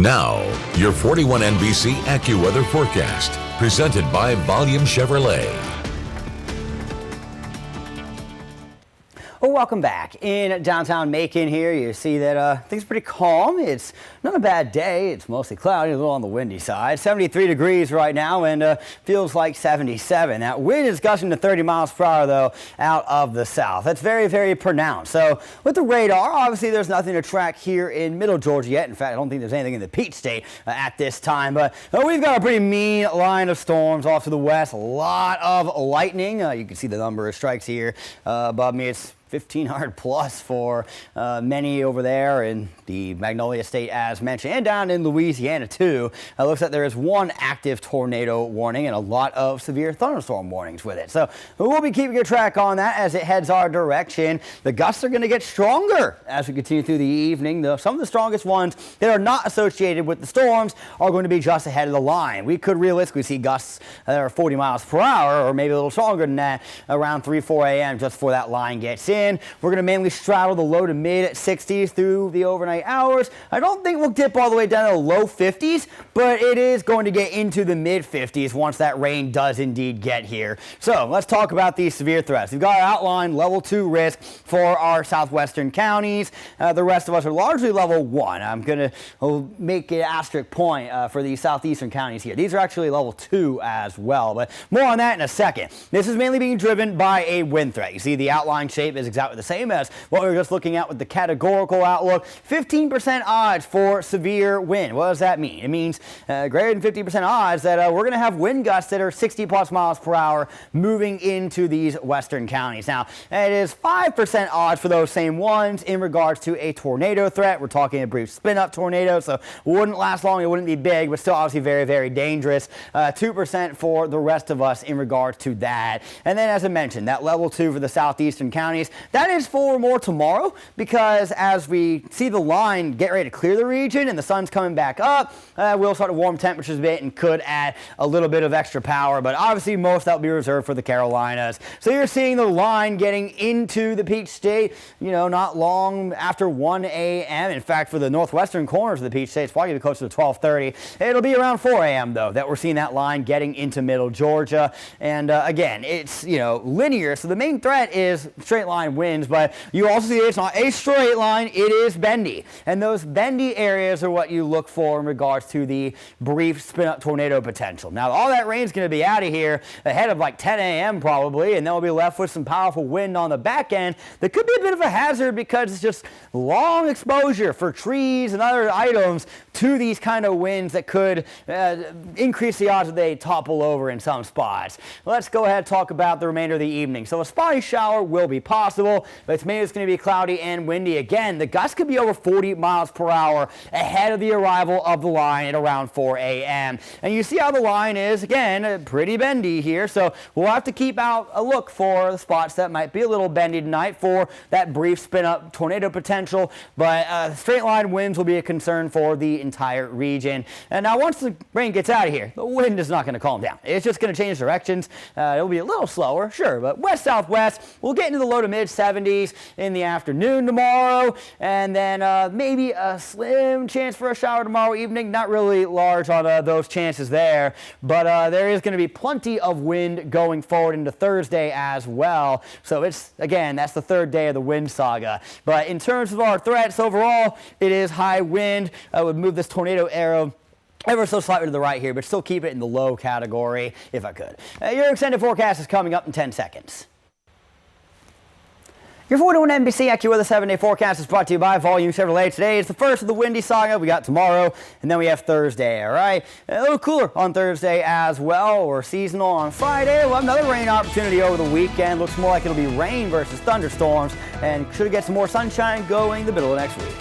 Now, your 41 NBC AccuWeather forecast, presented by Volume Chevrolet. Well, welcome back. In downtown Macon here, you see that things are pretty calm. It's not a bad day. It's mostly cloudy, a little on the windy side. 73 degrees right now and feels like 77. That wind is gusting to 30 miles per hour, though, out of the south. That's very, very pronounced. So with the radar, obviously there's nothing to track here in middle Georgia yet. In fact, I don't think there's anything in the Peach State at this time. But we've got a pretty mean line of storms off to the west. A lot of lightning. You can see the number of strikes here above me. It's 1,500 plus for many over there in the Magnolia State, as mentioned, and down in Louisiana too. It looks like there is one active tornado warning and a lot of severe thunderstorm warnings with it. So we'll be keeping a track on that as it heads our direction. The gusts are going to get stronger as we continue through the evening. Some of the strongest ones that are not associated with the storms are going to be just ahead of the line. We could realistically see gusts that are 40 miles per hour or maybe a little stronger than that around 3-4 a.m. just before that line gets in. We're going to mainly straddle the low to mid 60s through the overnight hours. I don't think we'll dip all the way down to the low 50s, but it is going to get into the mid 50s once that rain does indeed get here. So let's talk about these severe threats. We've got outlined level 2 risk for our southwestern counties. The rest of us are largely level 1. I'm going to make an asterisk point for the southeastern counties here. These are actually level 2 as well, but more on that in a second. This is mainly being driven by a wind threat. You see the outline shape is exactly the same as what we were just looking at with the categorical outlook. 15% odds for severe wind. What does that mean? It means greater than 50% odds that we're going to have wind gusts that are 60 plus miles per hour moving into these western counties. Now, it is 5% odds for those same ones in regards to a tornado threat. We're talking a brief spin-up tornado, so it wouldn't last long. It wouldn't be big, but still obviously very, very dangerous. 2% for the rest of us in regards to that. And then, as I mentioned, that level 2 for the southeastern counties. That is for more tomorrow, because as we see the line get ready to clear the region and the sun's coming back up, we'll start to warm temperatures a bit and could add a little bit of extra power, but obviously most that will be reserved for the Carolinas. So you're seeing the line getting into the Peach State, not long after 1 a.m. In fact, for the northwestern corners of the Peach State, it's probably going to be closer to 12:30. It'll be around 4 a.m. though that we're seeing that line getting into middle Georgia. And again, it's linear, so the main threat is straight line winds, but you also see it's not a straight line, it is bendy. And those bendy areas are what you look for in regards to the brief spin-up tornado potential. Now, all that rain's going to be out of here ahead of like 10 a.m. probably, and then we'll be left with some powerful wind on the back end that could be a bit of a hazard because it's just long exposure for trees and other items to these kind of winds that could increase the odds that they topple over in some spots. Let's go ahead and talk about the remainder of the evening. So a spotty shower will be possible, but it's going to be cloudy and windy again. The gusts could be over 40 miles per hour ahead of the arrival of the line at around 4 a.m. And you see how the line is, again, pretty bendy here. So we'll have to keep out a look for the spots that might be a little bendy tonight for that brief spin-up tornado potential. But straight line winds will be a concern for the entire region. And now once the rain gets out of here, the wind is not going to calm down. It's just going to change directions. It'll be a little slower, sure, but west-southwest, we'll get into the low to mid 70s in the afternoon tomorrow, and then maybe a slim chance for a shower tomorrow evening. Not really large on those chances there, but there is going to be plenty of wind going forward into Thursday as well. So it's, again, that's the third day of the wind saga. But in terms of our threats overall, it is high wind. I would move this tornado arrow ever so slightly to the right here, but still keep it in the low category if I could. Your extended forecast is coming up in 10 seconds. Your 41 NBC AccuWeather 7-day forecast is brought to you by Volume Chevrolet. Today is the first of the windy saga. We got tomorrow, and then we have Thursday, all right? A little cooler on Thursday as well, or seasonal on Friday. We'll have another rain opportunity over the weekend. Looks more like it'll be rain versus thunderstorms, and should get some more sunshine going the middle of next week.